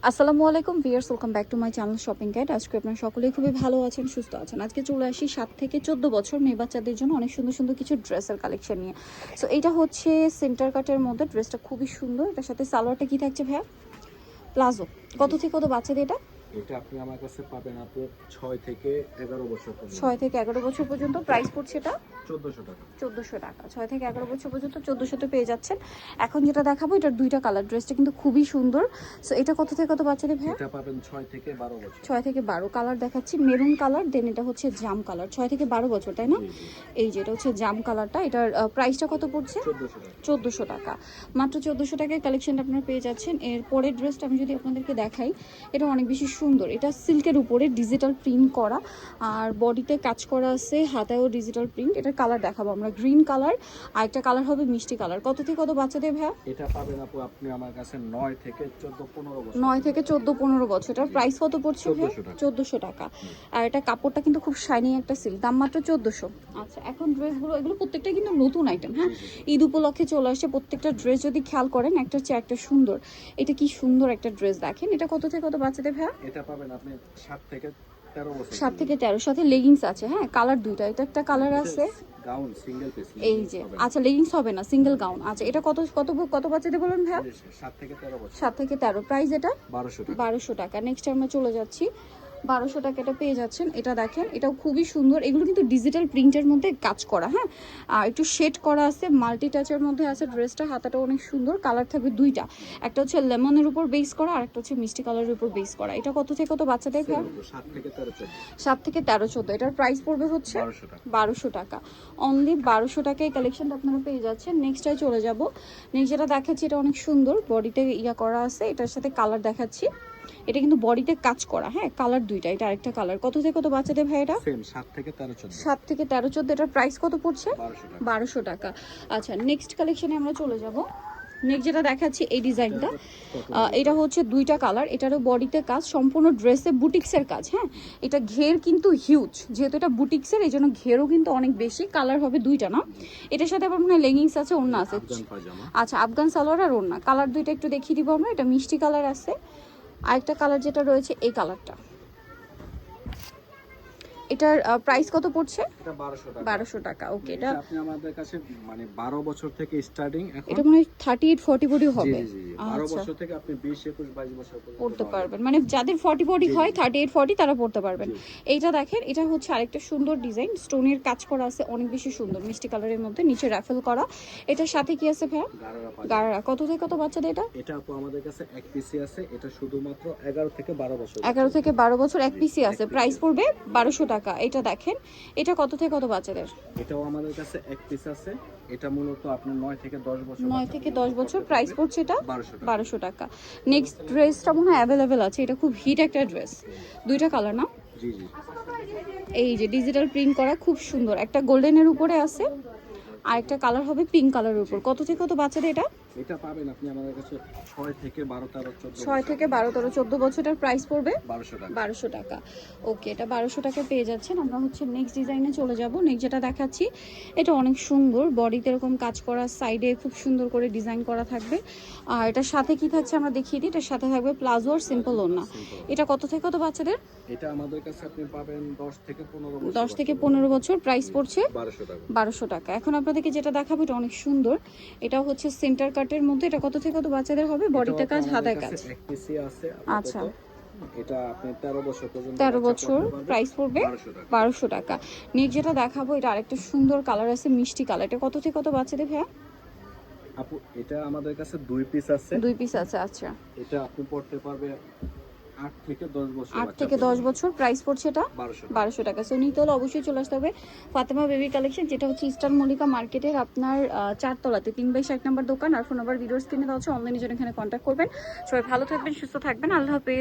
আসসালামু আলাইকুম viewers, welcome back to my channel shopping guide. আজকে আপনারা সকলেই খুবই ভালো আছেন, সুস্থ আছেন। আজকে চলে আসি 7 থেকে 14 বছর মেয়ে বাচ্চাদের জন্য অনেক সুন্দর সুন্দর কিছু ড্রেসের কালেকশন নিয়ে। সো এইটা হচ্ছে সেন্টার কাটের মধ্যে, ড্রেসটা খুবই সুন্দর। এটার সাথে সালোয়ারটা কি থাকছে ভাইয়া? প্লাজো। কত থেকে কত বাচ্চাদের এটা? এটা আপনি আমার কাছে পাবেন আপু 6 থেকে 11 বছর পর্যন্ত। 6 থেকে 11 বছর পর্যন্ত। প্রাইস পড়ছে এটা 1400 টাকা। 1400 টাকা। 6 থেকে 11 বছর পর্যন্ত 1400 পেয়ে যাচ্ছেন। এখন যেটা দেখাবো এটার দুইটা কালার, ড্রেসটা কিন্তু খুবই সুন্দর। সো এটা কত থেকে কত বাচ্চাদের ভাইয়া? এটা পাবেন 6 থেকে 12 বছর। 6 থেকে 12 কালার দেখাচ্ছি, মেরুন কালার, দেন এটা হচ্ছে জাম কালার। 6 থেকে 12 বছর, তাই না? জি, জি। এই যে এটা হচ্ছে জাম কালারটা। এটার প্রাইসটা কত পড়ছে? 1400 টাকা। 1400 টাকা। মাত্র 1400 টাকায় কালেকশনটা আপনারা পেয়ে যাচ্ছেন। এর পরের ড্রেসটা আমি যদি আপনাদেরকে দেখাই, এটা অনেক বেশি সুন্দর। এটা সিল্কের উপরে ডিজিটাল প্রিন্ট করা, আর বডিতে কাজ করা আছে, হাতায়ও ডিজিটাল প্রিন্ট। এটার কালার দেখাবো আমরা, গ্রিন কালার, আর একটা কালার হবে মিষ্টি কালার। কত থেকে কত বাচ্চাদের ভাইয়া? এটা পাবেন আপু আপনি আমার কাছে 9 থেকে 14 15 বছর। 9 থেকে 14 15 বছর। এটার প্রাইস কত পড়ছে? 1400 টাকা। 1400 টাকা। আর এটা কাপড়টা কিন্তু খুব শাইনিং একটা সিল্ক, দাম মাত্র 1400। আচ্ছা, এখন ড্রেসগুলো এগুলো প্রত্যেকটা কিন্তু নতুন আইটেম। হ্যাঁ, ঈদ উপলক্ষে চলে আসছে। প্রত্যেকটা ড্রেস যদি খেয়াল করেন একটার চেয়ে একটা সুন্দর। এটা কি সুন্দর একটা ড্রেস দেখেন। এটা কত থেকে কত বাচ্চাদের ভাইয়া? এটা পাবেন আপনি 7 থেকে 13 বছর। 7 থেকে 13, সাথে লেগিংস আছে। হ্যাঁ, কালার দুইটা। এটা একটা কালার আছে, গাউন সিঙ্গেল পিস। এই যে। আচ্ছা, লেগিংস হবে না, সিঙ্গেল গাউন। আচ্ছা, এটা কত কত কত বাচ্চাদের বলুন ভাইয়া? 7 থেকে 13 বছর। 7 থেকে 13। প্রাইস এটা 1200 টাকা। 1200 টাকা। নেক্সট আমরা চলে যাচ্ছি, 1200 টাকা এটা পেয়ে যাচ্ছেন। এটা দেখেন, এটাও খুবই সুন্দর। এগুলো কিন্তু ডিজিটাল প্রিন্টের মধ্যে কাজ করা। হ্যাঁ, আর একটু শেড করা আছে, মাল্টি টাচের মধ্যে আছে ড্রেসটা। হাতাটা অনেক সুন্দর, কালার থাকবে দুইটা। একটা হচ্ছে লেমনের উপর বেস করা, আর একটা হচ্ছে মিষ্টি কালারের উপর বেস করা। এটা কত থেকে কত বাচ্চাদের ভাইয়া? 7 থেকে 13 14। 7 থেকে 13 14। এটার প্রাইস পড়বে হচ্ছে 1200 টাকা। 1200 টাকা। অনলি 1200 টাকায় কালেকশনটা আপনারা পেয়ে যাচ্ছেন। নেক্সটটায় চলে যাব। নেক্সট যেটা দেখাচ্ছি এটা অনেক সুন্দর, বডিতে ইয়া করা আছে। এটার সাথে কালার দেখাচ্ছি, এটা কিন্তু বডিতে কাজ করা। হ্যাঁ, কালার দুইটা। এটা আরেকটা কালার। কত থেকে কত বাচ্চাদের ভাই এটা? সেম 7 থেকে 13 14। 7 থেকে 13 14। এটার প্রাইস কত পড়ছে? 1200 টাকা। 1200 টাকা। আচ্ছা, নেক্সট কালেকশনে আমরা চলে যাব। নেক্সট যেটা দেখাচ্ছি এই ডিজাইনটা, এটা হচ্ছে দুইটা কালার। এটারও বডিতে কাজ, সম্পূর্ণ ড্রেসে বুটিক্সের কাজ। হ্যাঁ, এটা ঘের কিন্তু হিউজ, যেহেতু এটা বুটিক্সের এই জন্য ঘেরও কিন্তু অনেক বেশি। কালার হবে দুইটা না? এটার সাথে আবার মনে হয় লেগিংস আছে, ওড়না আছে। আফগান পায়জামা। আচ্ছা, আফগান সালোয়ার আর ওড়না। কালার দুইটা একটু দেখিয়ে দিব আমরা। এটা মিষ্টি কালার আছে, আরেকটা কালার যেটা রয়েছে এই কালারটা। এটার প্রাইস কত পড়ছে? এটা 1200 টাকা। 1200 টাকা। ওকে, এটা আপনি আমাদের কাছে মানে 12 বছর থেকে স্টার্টিং। এখন এটা মনে হয় 38 40 বডি হবে। জি, জি, জি। 12 আচ্ছা, বছর থেকে আপনি 20 21 22 বছর পর্যন্ত পড়তে পাবেন। পারবেন, মানে যাদের 40 বডি জি, হয় জি। 38 40 তারা পড়তে পারবেন। জি। এইটা দেখেন, এটা হচ্ছে আরেকটা সুন্দর ডিজাইন, স্টোনের কাজ করা আছে, অনেক বেশি সুন্দর, মিষ্টি কালারের মধ্যে, নিচে রাফেল করা। এটার সাথে কি আছে ভাইয়া? গারারা পায়জামা। গাড়া। কত থেকে কত বাচ্চাদের এটা? এটা আপু আমাদের কাছে এক পিসি আছে। এটা শুধুমাত্র 11 থেকে 12 বছর। 11 থেকে 12 বছর এক পিসি আছে, এক piece প্রাইস আছে। পড়বে 1200 টাকা। এটা দেখেন, এটা কত থেকে কত বাচ্চাদের? এটাও আমাদের কাছে এক পিস আছে। এটা মূলত আপনি 9 থেকে 10 বছর। 9 থেকে 10 বছর। প্রাইস পড়ছে এটা 1200 টাকা। 1200 টাকা। নেক্সট ড্রেসটা মনে হয় অ্যাভেলেবেল আছে। এটা খুব হিট একটা ড্রেস, দুইটা কালার না? জি, জি। এই যে ডিজিটাল প্রিন্ট করা, খুব সুন্দর। একটা গোল্ডেনের উপরে আছে, আর একটা কালার হবে পিঙ্ক কালারের উপর। কত থেকে কত বাচ্চাদের এটা? এটা পাবেন আপনি আমাদের কাছে 6 থেকে 12 13 14। 6 থেকে 12 13 14 বছরের প্রাইস পড়বে 1200 টাকা। 1200 টাকা। ওকে, এটা 1200 টাকা পেয়ে যাচ্ছেন। আমরা হচ্ছে নেক্সট ডিজাইনে চলে যাব। নেক্সট যেটা দেখাচ্ছি এটা অনেক সুন্দর, বডিতে এরকম কাজ করা, সাইডে খুব সুন্দর করে ডিজাইন করা থাকবে। আর এটার সাথে কি থাকছে আমরা দেখিয়ে দিই। এটার সাথে থাকবে প্লাজো আর সিম্পল ওড়না। এটা কত থেকে কত বাচ্চাদের? এটা আমাদের কাছে আপনি পাবেন 10 থেকে 15 বছর। 10 থেকে 15 বছর। প্রাইস পড়ছে 1200 টাকা। 1200 টাকা। এখন আপনাদেরকে যেটা দেখাবো এটা অনেক সুন্দর। এটা হচ্ছে সেন্টার কাটের মধ্যে। এটা কত থেকে কত বাচ্চাদের হবে? বডিতে কাজ, হাতায় কাজ। এক পিসি আছে আচ্ছা, আপাতত। এটা আপনি 13 বছর পর্যন্ত 13 বাচ্চা বছর। করতে পারবেন। প্রাইস পড়বে 1200 টাকা। 1200 টাকা। নেক্সট যেটা দেখাবো এটা আরেকটা সুন্দর কালার আছে, মিষ্টি কালার। এটা কত থেকে কত বাচ্চাদের ভাইয়া? আপু এটা আমাদের কাছে 2 পিস আছে। 2 পিস আছে। আচ্ছা, এটা আপনি পড়তে পারবে 8 থেকে 10 বছর। 8 থেকে 10 বছর। প্রাইস পড়ছে এটা 1200 টাকা। 1200 টাকা। সো নিতে হলে অবশ্যই চলে আসতে হবে ফাতেমা বেবি কালেকশন, যেটা হচ্ছে ইস্টার্ন মল্লিকা মার্কেটের আপনার 4 তলাতে 3/7 নম্বর দোকান। আর ফোন নাম্বার ভিডিওর স্ক্রিনে দেওয়া হচ্ছে, অনলাইনে জন্য এখানে কন্ট্যাক্ট করবেন। সবাই ভালো থাকবেন, সুস্থ থাকবেন। আল্লাহ হাফেজ।